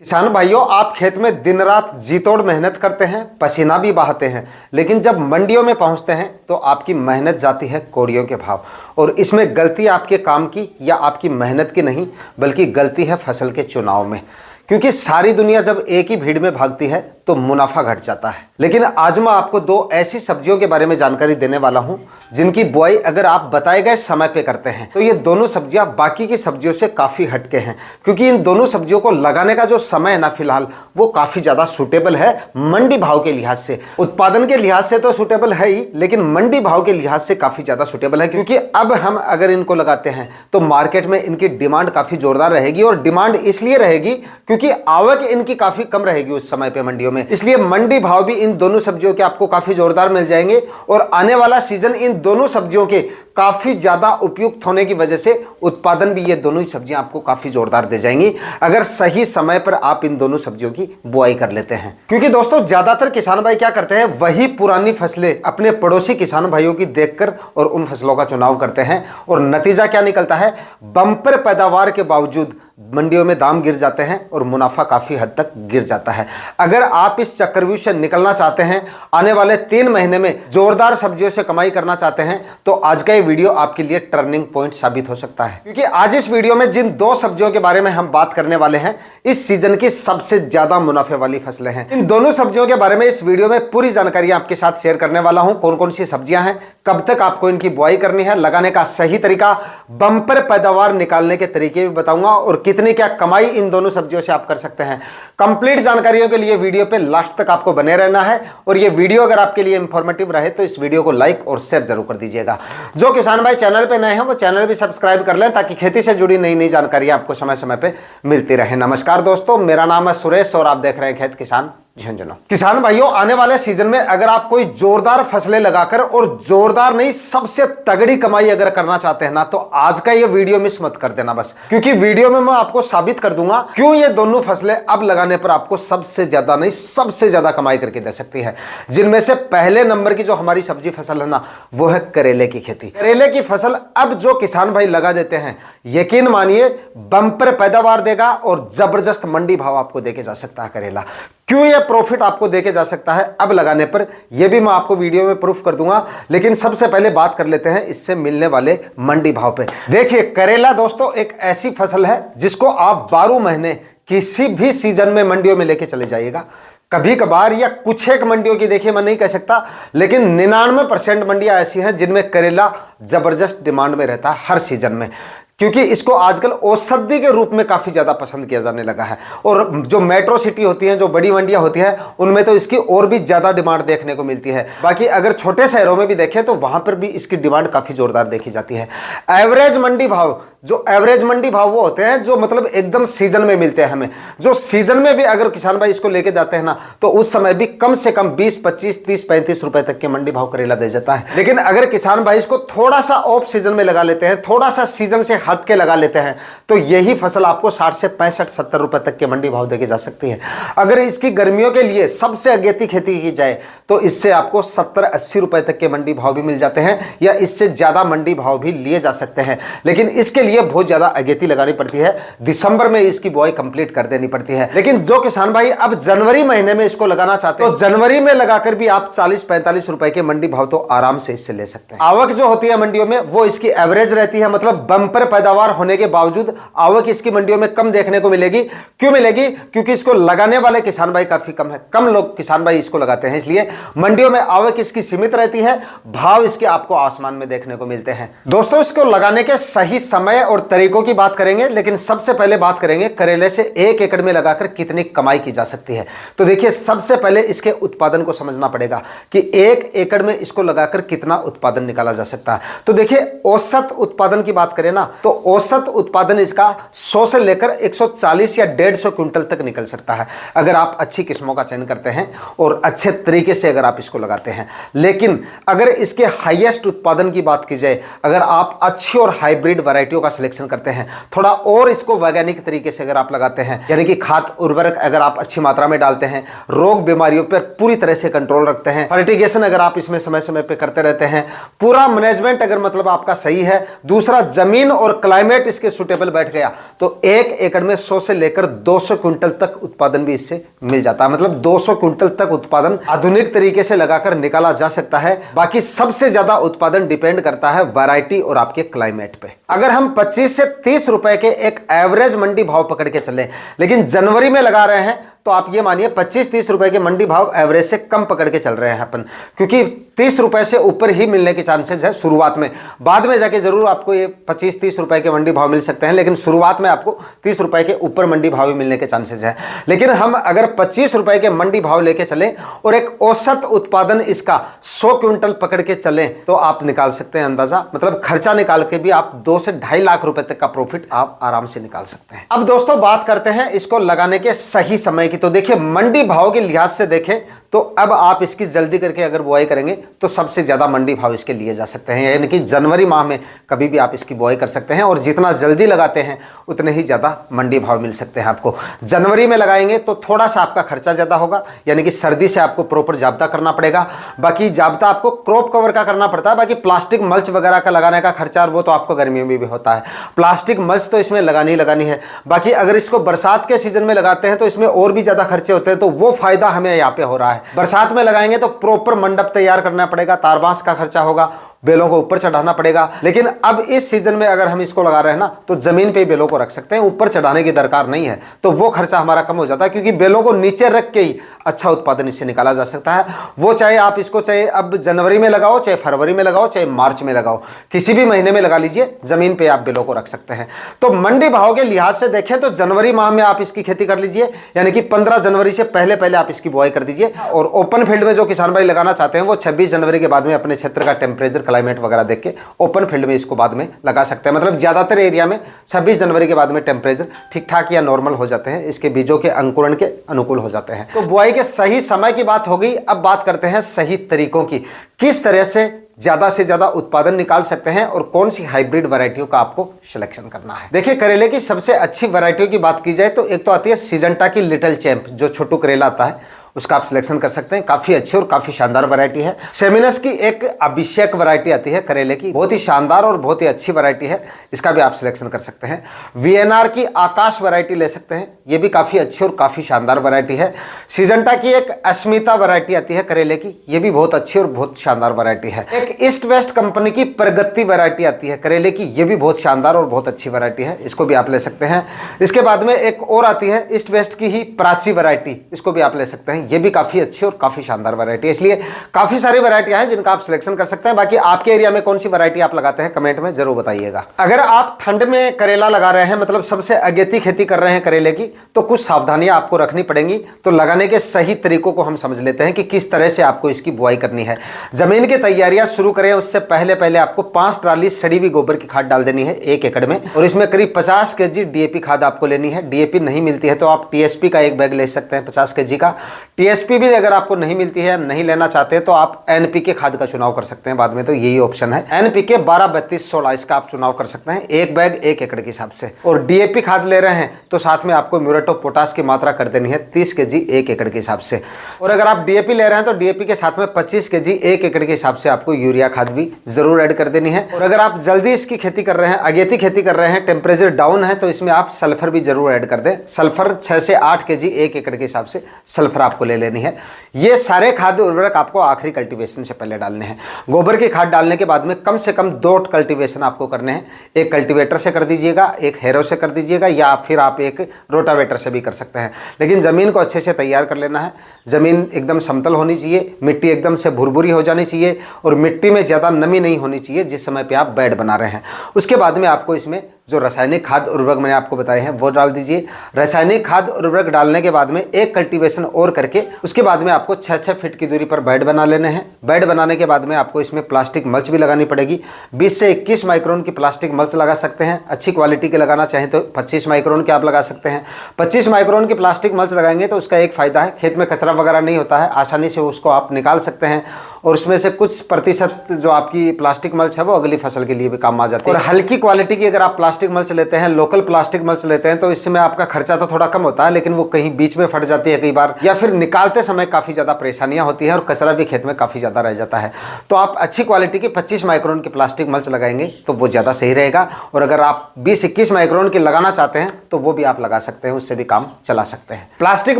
किसान भाइयों, आप खेत में दिन रात जी तोड़ मेहनत करते हैं, पसीना भी बहाते हैं, लेकिन जब मंडियों में पहुंचते हैं तो आपकी मेहनत जाती है कौड़ियों के भाव। और इसमें गलती आपके काम की या आपकी मेहनत की नहीं, बल्कि गलती है फसल के चुनाव में। क्योंकि सारी दुनिया जब एक ही भीड़ में भागती है तो मुनाफा घट जाता है। लेकिन आज मैं आपको दो ऐसी सब्जियों के बारे में जानकारी देने वाला हूं जिनकी बुआई अगर आप बताए गए समय पे करते हैं तो ये दोनों सब्जियां बाकी की सब्जियों से काफी हटके हैं। क्योंकि इन दोनों सब्जियों को लगाने का जो समय है ना, फिलहाल वो काफी ज्यादा सुटेबल है मंडी भाव के लिहाज से। उत्पादन के लिहाज से तो सुटेबल है ही, लेकिन मंडी भाव के लिहाज से काफी ज्यादा सुटेबल है। क्योंकि अब हम अगर इनको लगाते हैं तो मार्केट में इनकी डिमांड काफी जोरदार रहेगी। और डिमांड इसलिए रहेगी क्योंकि आवक इनकी काफी कम रहेगी उस समय पे मंडियों में, इसलिए मंडी भाव भी इन दोनों सब्जियों के आपको काफी जोरदार मिल जाएंगे। और आने वाला सीजन इन दोनों सब्जियों के काफी ज्यादा उपयुक्त होने की वजह से उत्पादन भी ये दोनों ही सब्जियां आपको काफी जोरदार दे जाएंगी अगर सही समय पर आप इन दोनों सब्जियों की बुआई कर लेते हैं। क्योंकि दोस्तों, ज्यादातर किसान भाई क्या करते हैं, वही पुरानी फसलें अपने पड़ोसी किसान भाइयों की देखकर और उन फसलों का चुनाव करते हैं। और नतीजा क्या निकलता है, बंपर पैदावार के बावजूद मंडियों में दाम गिर जाते हैं और मुनाफा काफी हद तक गिर जाता है। अगर आप इस चक्रव्यूह से निकलना चाहते हैं, आने वाले 3 महीने में जोरदार सब्जियों से कमाई करना चाहते हैं, तो आज का ये वीडियो आपके लिए टर्निंग पॉइंट साबित हो सकता है। क्योंकि आज इस वीडियो में जिन 2 सब्जियों के बारे में हम बात करने वाले हैं, इस सीजन की सबसे ज्यादा मुनाफे वाली फसलें हैं। इन दोनों सब्जियों के बारे में इस वीडियो में पूरी जानकारी आपके साथ शेयर करने वाला हूं। कौन कौन सी सब्जियां हैं, कब तक आपको इनकी बुआई करनी है, लगाने का सही तरीका, बंपर पैदावार निकालने के तरीके भी बताऊंगा और कितनी क्या कमाई इन दोनों सब्जियों से आप कर सकते हैं। कंप्लीट जानकारियों के लिए वीडियो पे लास्ट तक आपको बने रहना है। और ये वीडियो अगर आपके लिए इंफॉर्मेटिव रहे तो इस वीडियो को लाइक और शेयर जरूर कर दीजिएगा। जो किसान भाई चैनल पे नए हैं वो चैनल भी सब्सक्राइब कर लें ताकि खेती से जुड़ी नई नई जानकारी आपको समय समय पे मिलती रहे। नमस्कार दोस्तों, मेरा नाम है सुरेश और आप देख रहे हैं खेत किसान झुंझुनू। किसान भाइयों, आने वाले सीजन में अगर आप कोई जोरदार फसलें लगाकर, और जोरदार नहीं सबसे तगड़ी कमाई अगर करना चाहते हैं ना, तो आज का ये वीडियो मिस मत कर देना बस। क्योंकि वीडियो में मैं आपको साबित कर दूंगा क्यों ये दोनों फसलें अब लगाने पर आपको सबसे ज्यादा नहीं सबसे ज्यादा कमाई करके दे सकती है। जिनमें से पहले नंबर की जो हमारी सब्जी फसल है ना, वो है करेले की खेती। करेले की फसल अब जो किसान भाई लगा देते हैं, यकीन मानिए बंपर पैदावार देगा और जबरदस्त मंडी भाव आपको देके जा सकता है करेला। क्यों यह प्रॉफिट आपको देके जा सकता है अब लगाने पर, यह भी मैं आपको वीडियो में प्रूफ कर दूंगा। लेकिन सबसे पहले बात कर लेते हैं इससे मिलने वाले मंडी भाव पे। देखिए, करेला दोस्तों एक ऐसी फसल है जिसको आप 12 महीने किसी भी सीजन में मंडियों में लेके चले जाइएगा। कभी कभार या कुछ एक मंडियों की, देखिए मैं नहीं कह सकता, लेकिन 99% मंडियां ऐसी हैं जिनमें करेला जबरदस्त डिमांड में रहता है हर सीजन में। क्योंकि इसको आजकल औषधि के रूप में काफी ज्यादा पसंद किया जाने लगा है। और जो मेट्रो सिटी होती हैं, जो बड़ी मंडियां होती हैं, उनमें तो इसकी और भी ज्यादा डिमांड देखने को मिलती है। बाकी अगर छोटे शहरों में भी देखें तो वहां पर भी इसकी डिमांड काफी जोरदार देखी जाती है। एवरेज मंडी भाव, जो एवरेज मंडी भाव वो होते हैं जो मतलब एकदम सीजन में मिलते हैं हमें। जो सीजन में भी अगर किसान भाई इसको लेके जाते हैं ना, तो उस समय भी कम से कम 20, 25, 30, 35 रुपए तक के मंडी भाव करेला दे जाता है। लेकिन अगर किसान भाई इसको थोड़ा सा ऑफ सीजन में लगा लेते हैं, थोड़ा सा सीजन से हट के लगा लेते हैं, तो यही फसल आपको 60 से 65, 70 रुपए तक के मंडी भाव देके जा सकती है। अगर इसकी गर्मियों के लिए सबसे अगेती खेती की जाए तो इससे आपको 70-80 रुपए तक के मंडी भाव भी मिल जाते हैं, या इससे ज्यादा मंडी भाव भी लिए जा सकते हैं। लेकिन इसके लिए बहुत ज्यादा अगेती लगानी पड़ती है, दिसंबर में इसकी बुआई कंप्लीट कर देनी पड़ती है। लेकिन जो किसान भाई अब जनवरी महीने में इसको लगाना चाहते हैं, तो जनवरी में लगाकर भी आप 40-45 रुपए के मंडी भाव तो आराम से इससे ले सकते हैं। आवक जो होती है मंडियों में वो इसकी एवरेज रहती है, मतलब बंपर पैदावार होने के बावजूद आवक इसकी मंडियों में कम देखने को मिलेगी। क्यों मिलेगी? क्योंकि इसको लगाने वाले किसान भाई काफी कम है, कम लोग किसान भाई इसको लगाते हैं, इसलिए मंडियों में आवक इसकी सीमित रहती है। भाव इसके आपको आसमान में देखने को मिलते हैं। दोस्तों, इसको लगाने के सही समय और तरीकों की बात करेंगे, लेकिन सबसे पहले बात करेंगे करेले से 1 एकड़ में लगाकर कितनी कमाई की जा सकती है। तो देखिए, सबसे पहले इसके उत्पादन को समझना पड़ेगा कि 1 एकड़ में इसको लगाकर कितना उत्पादन निकाला जा सकता है। तो देखिए, औसत उत्पादन की बात करें ना, तो औसत उत्पादन इसका 100 से लेकर 140 या 150 क्विंटल तक निकल सकता है अगर आप अच्छी किस्मों का चयन करते हैं और अच्छे तरीके से अगर आप इसको लगाते हैं। लेकिन अगर इसके हाईएस्ट उत्पादन की बात की जाए, अगर आप अच्छी और हाइब्रिड वैरायटियों का सिलेक्शन करते हैं, थोड़ा और इसको वैज्ञानिक तरीके से अगर आप लगाते हैं, यानी कि खाद उर्वरक अगर आप अच्छी मात्रा में डालते हैं, रोग बीमारियों पर पूरी तरह से कंट्रोल रखते हैं, फर्टिगेशन अगर आप इसमें समय समय पर करते रहते हैं, पूरा मैनेजमेंट अगर मतलब आपका सही है, दूसरा जमीन और क्लाइमेट इसके सुटेबल बैठ गया तो 1 एकड़ में 100 से लेकर 200 क्विंटल तक उत्पादन भी इससे मिल जाता है। मतलब 200 क्विंटल तक उत्पादन आधुनिक तरीके से लगाकर निकाला जा सकता है। बाकी सबसे ज्यादा उत्पादन डिपेंड करता है वैरायटी और आपके क्लाइमेट पे। अगर हम 25 से 30 रुपए के एक एवरेज मंडी भाव पकड़ के चले, लेकिन जनवरी में लगा रहे हैं तो आप ये मानिए 25-30 रुपए के मंडी भाव एवरेज से कम पकड़ के चल रहे हैं अपन, क्योंकि 30 रुपए से ऊपर ही मिलने के चांसेस है शुरुआत में। बाद में जाके जरूर आपको ये 25-30 रुपए के मंडी भाव मिल सकते हैं, लेकिन शुरुआत में आपको 30 रुपए के ऊपर मंडी भाव भी मिलने के चांसेस है। लेकिन हम अगर 25 रुपए के मंडी भाव लेके चले और एक औसत उत्पादन इसका 100 क्विंटल पकड़ के चले तो आप निकाल सकते हैं अंदाजा, मतलब खर्चा निकाल के भी आप 2 से 2.5 लाख रुपए तक का प्रॉफिट आप आराम से निकाल सकते हैं। अब दोस्तों बात करते हैं इसको लगाने के सही समय की। तो देखिए मंडी भाव के लिहाज से देखें तो अब आप इसकी जल्दी करके अगर बुआई करेंगे तो सबसे ज्यादा मंडी भाव इसके लिए जा सकते हैं, यानी कि जनवरी माह में कभी भी आप इसकी बुआई कर सकते हैं और जितना जल्दी लगाते हैं उतने ही ज्यादा मंडी भाव मिल सकते हैं आपको। जनवरी में लगाएंगे तो थोड़ा सा आपका खर्चा ज्यादा होगा, यानी कि सर्दी से आपको प्रॉपर जाब्ता करना पड़ेगा। बाकी जाब्ता आपको क्रॉप कवर का करना पड़ता है, बाकी प्लास्टिक मल्च वगैरह का लगाने का खर्चा वो तो आपको गर्मियों में भी होता है। प्लास्टिक मल्च तो इसमें लगानी ही लगानी है। बाकी अगर इसको बरसात के सीजन में लगाते हैं तो इसमें और भी ज्यादा खर्चे होते हैं, तो वो फायदा हमें यहाँ पे हो रहा है। बरसात में लगाएंगे तो प्रॉपर मंडप तैयार करना पड़ेगा, तारबांस का खर्चा होगा, बेलों को ऊपर चढ़ाना पड़ेगा। लेकिन अब इस सीजन में अगर हम इसको लगा रहे हैं ना तो जमीन पे ही बेलों को रख सकते हैं, ऊपर चढ़ाने की दरकार नहीं है, तो वो खर्चा हमारा कम हो जाता है, क्योंकि बेलों को नीचे रख के ही अच्छा उत्पादन इससे निकाला जा सकता है। वो चाहे आप इसको चाहे अब जनवरी में लगाओ, चाहे फरवरी में लगाओ, चाहे मार्च में लगाओ, किसी भी महीने में लगा लीजिए, जमीन पे आप बेलों को रख सकते हैं। तो मंडी भाव के लिहाज से देखें तो जनवरी माह में आप इसकी खेती कर लीजिए, यानी कि 15 जनवरी से पहले पहले आप इसकी बुआई कर दीजिए। और ओपन फील्ड में जो किसान भाई लगाना चाहते हैं वो 26 जनवरी के बाद में अपने क्षेत्र का टेम्परेचर क्लाइमेट वगैरह देख के ओपन फील्ड में इसको बाद में लगा सकते हैं। मतलब ज्यादातर एरिया में 26 जनवरी के बाद में टेम्परेचर ठीक ठाक या नॉर्मल हो जाते हैं, इसके बीजों के अंकुरण के अनुकूल हो जाते हैं। तो बुआई के सही समय की बात हो गई। अब बात करते हैं सही तरीकों की, किस तरह से ज्यादा उत्पादन निकाल सकते हैं और कौन सी हाइब्रिड वैरायटियों का आपको सिलेक्शन करना है। देखिए करेले की सबसे अच्छी वैरायटियों की बात की जाए तो एक तो आती है सिजेंटा की लिटिल चैंप, जो छोटू करेला आता है उसका आप सिलेक्शन कर सकते हैं, काफी अच्छी और काफी शानदार वैरायटी है। सेमिनस की एक अभिषेक वैरायटी आती है करेले की, बहुत ही शानदार और बहुत ही अच्छी वैरायटी है, इसका भी आप सिलेक्शन कर सकते हैं। वीएनआर की आकाश वैरायटी ले सकते हैं, ये भी काफी अच्छी और काफी शानदार वैरायटी है। सिजेंटा की एक अस्मिता वैरायटी आती है करेले की, ये भी बहुत अच्छी और बहुत शानदार वैरायटी है। एक ईस्ट वेस्ट कंपनी की प्रगति वैरायटी आती है करेले की, ये भी बहुत शानदार और बहुत अच्छी वैरायटी है, इसको भी आप ले सकते हैं। इसके बाद में एक और आती है ईस्ट वेस्ट की ही प्राची वैरायटी, इसको भी आप ले सकते हैं, ये भी काफी अच्छी और काफी शानदार वैरायटी है। इसलिए काफी सारी वैरायटियां हैं जिनका आप सिलेक्शन कर सकते हैं। बाकी आपके एरिया में कौन सी वैरायटी आप लगाते हैं कमेंट में जरूर बताइएगा। अगर आप ठंड में करेला लगा रहे हैं, मतलब सबसे अगेती खेती कर रहे हैं करेले की, तो कुछ सावधानियां आपको रखनी पड़ेंगी। तो लगाने के सही तरीकों को हम समझ लेते हैं कि किस तरह से आपको इसकी बुआई करनी है। जमीन की तैयारियां शुरू करें उससे पहले पहले आपको 5 ट्राली सड़ी हुई गोबर की खाद डाल देनी है 1 एकड़ में, और इसमें करीब 50 kg डीएपी खाद आपको लेनी है। डीएपी नहीं मिलती है तो आप टीएसपी का एक बैग ले सकते हैं 50 kg का। टीएसपी भी अगर आपको नहीं मिलती है, नहीं लेना चाहते तो आप एनपीके खाद का चुनाव कर सकते हैं बाद में, तो यही ऑप्शन है एनपीके 12-32-16, इसका आप चुनाव कर सकते हैं, एक बैग 1 एकड़ के हिसाब से। और डीएपी खाद ले रहे हैं तो साथ में आपको म्यूरेट ऑफ पोटाश की मात्रा कर देनी है 30 kg 1 एकड़ के हिसाब से। और अगर आप डीएपी ले रहे हैं तो डीएपी के साथ में 25 kg 1 एकड़ के हिसाब से आपको यूरिया खाद भी जरूर ऐड कर देनी है। और अगर आप जल्दी इसकी खेती कर रहे हैं, अगेती खेती कर रहे हैं, टेम्परेचर डाउन है, तो इसमें आप सल्फर भी जरूर ऐड कर दें। सल्फर 6 से 8 kg 1 एकड़ के हिसाब से सल्फर आपको ले लेनी है। ये सारे खाद्य उर्वरक आपको आखिरी कल्टीवेशन से पहले डालने हैं। गोबर की खाद डालने के बाद में कम से कम 2 कल्टीवेशन आपको करने हैं, एक कल्टीवेटर से कर दीजिएगा, एक हैरो से कर दीजिएगा, या फिर आप एक रोटावेटर से भी कर सकते हैं। लेकिन ज़मीन को अच्छे से तैयार कर लेना है। ज़मीन एकदम समतल होनी चाहिए, मिट्टी एकदम से भुरभुरी हो जानी चाहिए, और मिट्टी में ज़्यादा नमी नहीं होनी चाहिए जिस समय पे आप बेड बना रहे हैं। उसके बाद में आपको इसमें जो रासायनिक खाद उर्वरक मैंने आपको बताए हैं वो डाल दीजिए। रासायनिक खाद उर्वरक डालने के बाद में एक कल्टीवेशन और करके उसके बाद में आपको 6-6 फीट की दूरी पर बेड बना लेने हैं। बेड बनाने के बाद में आपको इसमें प्लास्टिक मल्च भी लगानी पड़ेगी। 20 से 21 माइक्रोन की प्लास्टिक मल्च लगा सकते हैं। अच्छी क्वालिटी के लगाना चाहें तो 25 माइक्रोन के आप लगा सकते हैं। 25 माइक्रोन की प्लास्टिक मल्च लगाएंगे तो उसका एक फायदा है, खेत में कचरा वगैरह नहीं होता है, आसानी से उसको आप निकाल सकते हैं। और उसमें से कुछ प्रतिशत जो आपकी प्लास्टिक मल्च है वो अगली फसल के लिए भी काम आ जाती है। और हल्की क्वालिटी की अगर आप प्लास्टिक मल्च लेते हैं, लोकल प्लास्टिक मल्च लेते हैं, तो इसमें आपका खर्चा तो थोड़ा कम होता है, लेकिन वो कहीं बीच में फट जाती है कई बार, या फिर निकालते समय काफी ज्यादा परेशानियां होती है और कचरा भी खेत में काफी ज्यादा रह जाता है। तो आप अच्छी क्वालिटी की 25 माइक्रोन की प्लास्टिक मल्च लगाएंगे तो वो ज्यादा सही रहेगा। और अगर आप 20-21 माइक्रोन की लगाना चाहते हैं तो वो भी आप लगा सकते हैं, उससे भी काम चला सकते हैं। प्लास्टिक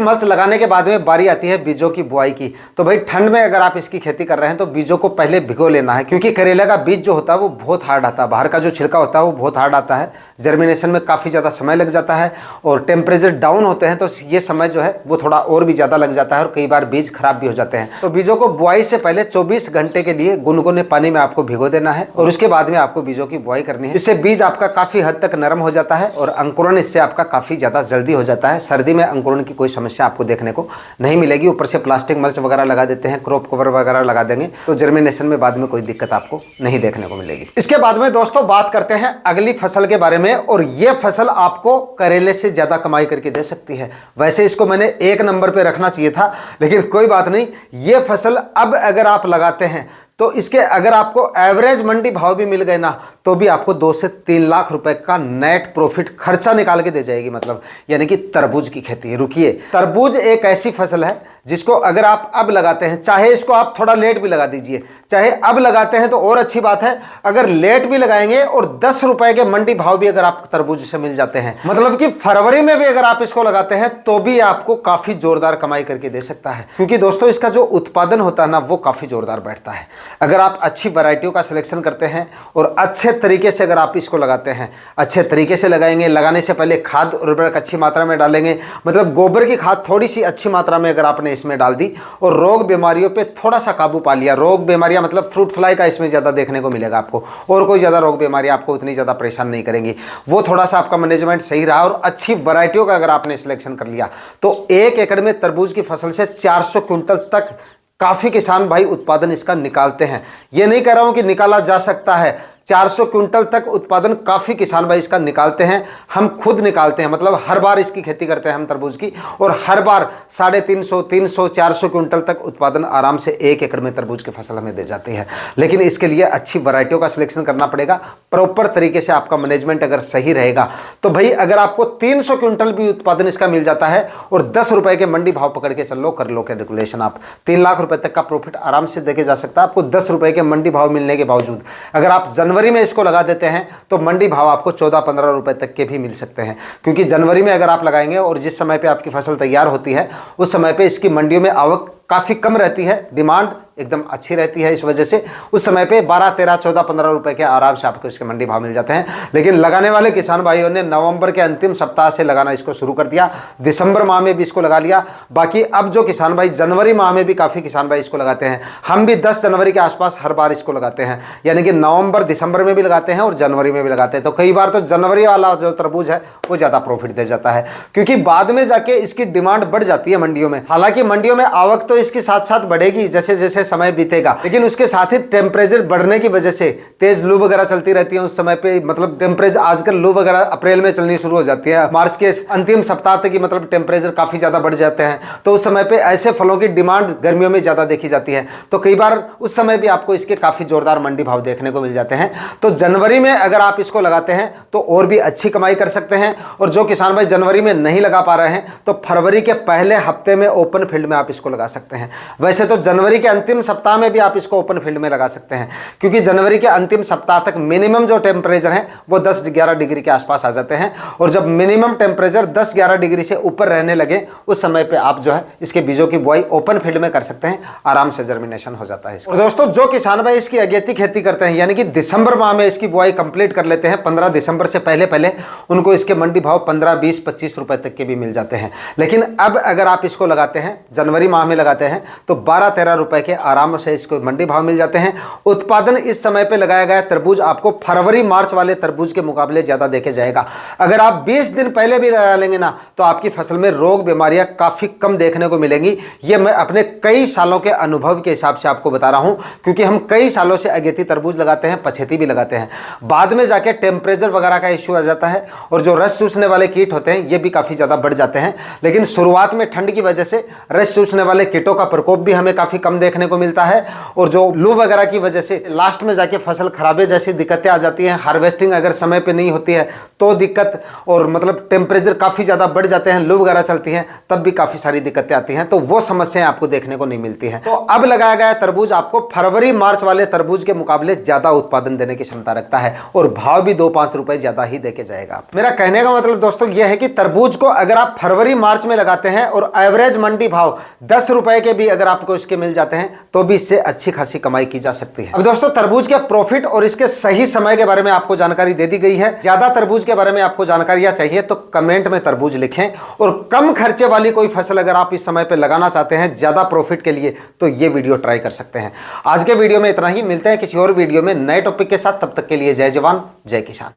मल्च लगाने के बाद में बारी आती है बीजों की बुआई की। तो भाई ठंड में अगर आप इसकी खेती कर रहे हैं तो बीजों को पहले भिगो लेना है, क्योंकि करेला का बीज जो होता है वो बहुत हार्ड आता है, बाहर का जो छिलका होता है वो बहुत हार्ड आता है, जर्मिनेशन में काफी ज्यादा समय लग जाता है और टेम्परेचर डाउन होते हैं तो ये समय जो है वो थोड़ा और भी ज्यादा लग जाता है और कई बार बीज खराब भी हो जाते हैं। तो बीजों को बुआई से पहले 24 घंटे के लिए गुनगुने पानी में आपको भिगो देना है और उसके बाद में आपको बीजों की बुआई करनी है। इससे बीज आपका काफी हद तक नरम हो जाता है और अंकुरण इससे आपका काफी ज्यादा जल्दी हो जाता है। सर्दी में अंकुरण की कोई समस्या आपको देखने को नहीं मिलेगी। ऊपर से प्लास्टिक मल्च वगैरह लगा देते हैं, क्रॉप कवर वगैरह लगा देंगे तो जर्मिनेशन में बाद में कोई दिक्कत आपको नहीं देखने को मिलेगी। इसके बाद में दोस्तों बात करते हैं अगली फसल के बारे में, और ये फसल आपको करेले से ज्यादा कमाई करके दे सकती है। वैसे इसको मैंने 1 नंबर पे रखना चाहिए था, लेकिन कोई बात नहीं। ये फसल अब अगर आप लगाते हैं तो इसके अगर आपको एवरेज मंडी भाव भी मिल गए ना तो भी आपको 2 से 3 लाख रुपए का नेट प्रॉफिट खर्चा निकाल के दे जाएगी। मतलब यानी कि तरबूज की खेती। रुकिए, तरबूज एक ऐसी फसल है जिसको अगर आप अब लगाते हैं, चाहे इसको आप थोड़ा लेट भी लगा दीजिए, चाहे अब लगाते हैं तो और अच्छी बात है, अगर लेट भी लगाएंगे और 10 रुपए के मंडी भाव भी अगर आपको तरबूज से मिल जाते हैं, मतलब कि फरवरी में भी अगर आप इसको लगाते हैं तो भी आपको काफी जोरदार कमाई करके दे सकता है। क्योंकि दोस्तों इसका जो उत्पादन होता है ना वो काफी जोरदार बैठता है। अगर आप अच्छी वैरायटियों का सिलेक्शन करते हैं और अच्छे तरीके से अगर आप इसको लगाते हैं, अच्छे तरीके से लगाएंगे, लगाने से पहले खाद उर्वरक अच्छी मात्रा में डालेंगे, मतलब गोबर की खाद थोड़ी सी अच्छी मात्रा में अगर आपने इसमें डाल दी और रोग बीमारियों पे थोड़ा सा काबू पा लिया। रोग बीमारियां मतलब फ्रूट फ्लाई का इसमें ज्यादा देखने को मिलेगा आपको, और कोई ज्यादा रोग बीमारी आपको उतनी ज्यादा परेशान नहीं करेंगी। वो थोड़ा सा आपका मैनेजमेंट सही रहा और अच्छी वैरायटियों का अगर आपने सिलेक्शन कर लिया तो 1 एकड़ में तरबूज की फसल से 400 क्विंटल तक काफी किसान भाई उत्पादन इसका निकालते हैं। ये नहीं कह रहा हूं कि निकाला जा सकता है, 400 क्विंटल तक उत्पादन काफी किसान भाई इसका निकालते हैं। हम खुद निकालते हैं, मतलब हर बार इसकी खेती करते हैं हम तरबूज की, और हर बार 350, 300, 400 क्विंटल तक उत्पादन आराम से 1 एकड़ में तरबूज की फसल हमें दे जाती है। लेकिन इसके लिए अच्छी वैरायटियों का सिलेक्शन करना पड़ेगा, प्रॉपर तरीके से आपका मैनेजमेंट अगर सही रहेगा तो भाई अगर आपको 300 क्विंटल भी उत्पादन इसका मिल जाता है और 10 रुपए के मंडी भाव पकड़ के चल लो, कर लो कैलकुलेशन, आप 3 लाख रुपए तक का प्रॉफिट आराम से देके जा सकता है आपको 10 रुपए के मंडी भाव मिलने के बावजूद। अगर आप जनवरी में इसको लगा देते हैं तो मंडी भाव आपको 14-15 रुपए तक के भी मिल सकते हैं, क्योंकि जनवरी में अगर आप लगाएंगे और जिस समय पे आपकी फसल तैयार होती है उस समय पे इसकी मंडियों में आवक काफी कम रहती है, डिमांड एकदम अच्छी रहती है। इस वजह से उस समय पे 12, 13, 14, 15 रुपए के आराम से आपको इसके मंडी भाव मिल जाते हैं। लेकिन लगाने वाले किसान भाइयों ने नवंबर के अंतिम सप्ताह से लगाना इसको शुरू कर दिया, दिसंबर माह में भी इसको लगा लिया। बाकी अब जो किसान भाई जनवरी माह में भी काफी किसान भाई इसको लगाते हैं, हम भी 10 जनवरी के आसपास हर बार इसको लगाते हैं, यानी कि नवंबर दिसंबर में भी लगाते हैं और जनवरी में भी लगाते हैं। तो कई बार तो जनवरी वाला जो तरबूज है वो ज्यादा प्रॉफिट दे जाता है, क्योंकि बाद में जाके इसकी डिमांड बढ़ जाती है मंडियों में। हालांकि मंडियों में आवक तो इसके साथ साथ बढ़ेगी जैसे जैसे समय बीतेगा, लेकिन उसके साथ ही टेम्परेचर बढ़ने की वजह से तेज लू वगैरह चलती रहती है उस समय पे, मतलब टेम्परेचर आजकल लू वगैरह अप्रैल में चलनी शुरू हो जाती है, मार्च के अंतिम सप्ताह तक की मतलब टेम्परेचर काफी ज्यादा बढ़ जाते हैं, तो उस समय पे ऐसे फलों की डिमांड गर्मियों में ज्यादा देखी जाती है। तो कई बार उस समय भी आपको इसके काफी जोरदार मंडी भाव देखने को मिल जाते हैं। तो जनवरी में अगर आप इसको लगाते हैं तो और भी अच्छी कमाई कर सकते हैं, और जो किसान भाई जनवरी में नहीं लगा पा रहे हैं तो फरवरी के पहले हफ्ते में ओपन फील्ड में आप इसको लगा सकते हैं। वैसे तो जनवरी के अंतिम सप्ताह में भी आप इसको ओपन फील्ड में लगा सकते हैं, क्योंकि जनवरी के अंतिम सप्ताह तक मिनिमम जो टेम्परेचर है वो 10-11 डिग्री के आसपास आ जाते हैं, और जब मिनिमम टेम्परेचर 10-11 डिग्री से ऊपर रहने लगे उस समय पे आप जो है इसके बीजों की बुआई ओपन फील्ड में कर सकते हैं, आराम से जर्मिनेशन हो जाता है। और दोस्तों जो किसान भाई इसकी अगेती खेती करते हैं, यानी कि दिसंबर माह में इसकी बुआई कंप्लीट कर लेते हैं, 15 दिसंबर से पहले पहले उनको इसके मंडी भाव 15, 20, 25 रुपए तक के भी मिल जाते हैं। लेकिन अब अगर आप इसको लगाते हैं, जनवरी माह में लगाते हैं, तो 12-13 रुपए के आराम से इसको मंडी भाव मिल जाते हैं। उत्पादन इस समय पे लगाया गया तरबूज आपको फरवरी मार्च वाले तरबूज के मुकाबले ज्यादा देखे जाएगा। अगर आप 20 दिन पहले भी लगा लेंगे ना तो आपकी फसल में रोग बीमारियां काफी कम देखने को मिलेंगी। ये मैं अपने कई सालों के अनुभव के हिसाब से आपको बता रहा हूं, क्योंकि हम कई सालों से अगेती तरबूज लगाते हैं, पछेती भी लगाते हैं। बाद में जाके टेम्परेचर वगैरह का इश्यू आ जाता है और जो रस चूसने वाले कीट होते हैं ये भी काफी ज्यादा बढ़ जाते हैं। लेकिन शुरुआत में ठंड की वजह से रस चूसने वाले कीटों कीटों का प्रकोप भी हमें काफ़ी कम देखने को मिलता है, और जो लू वगैरह की वजह से लास्ट में जाके फसल खराबे जैसी दिक्कतें आ जाती हैं, हार्वेस्टिंग अगर समय पे नहीं होती है तो दिक्कत, और मतलब टेम्परेचर काफ़ी ज़्यादा बढ़ जाते हैं, लू वगैरह चलती हैं, तब भी काफ़ी सारी दिक्कतें आती हैं, तो वो समस्याएं आपको देखने को नहीं मिलती हैं। तो अब लगाया गया तरबूज आपको फरवरी मार्च वाले तरबूज के मुकाबले ज़्यादा उत्पादन देने की क्षमता रखता है, और भाव भी 2-5 रुपए ज़्यादा ही देके जाएगा। मेरा कहने का मतलब दोस्तों यह है कि तरबूज को अगर आप फरवरी मार्च में लगाते हैं और एवरेज मंडी भाव 10 रुपए के भी अगर आपको इसके मिल जाते हैं तो भी इससे अच्छी खासी कमाई की जा सकती है। अब दोस्तों तरबूज के प्रॉफिट और इसके सही समय के बारे में आपको जानकारी दे दी गई है। ज्यादा तरबूज के बारे में आपको जानकारियां चाहिए तो कमेंट में तरबूज लिखें, और कम खर्चे वाली कोई फसल अगर आप इस समय पे लगाना चाहते हैं ज्यादा प्रॉफिट के लिए तो ये वीडियो ट्राई कर सकते हैं। आज के वीडियो में इतना ही, मिलते हैं किसी और वीडियो में नए टॉपिक के साथ, तब तक के लिए जय जवान जय किसान।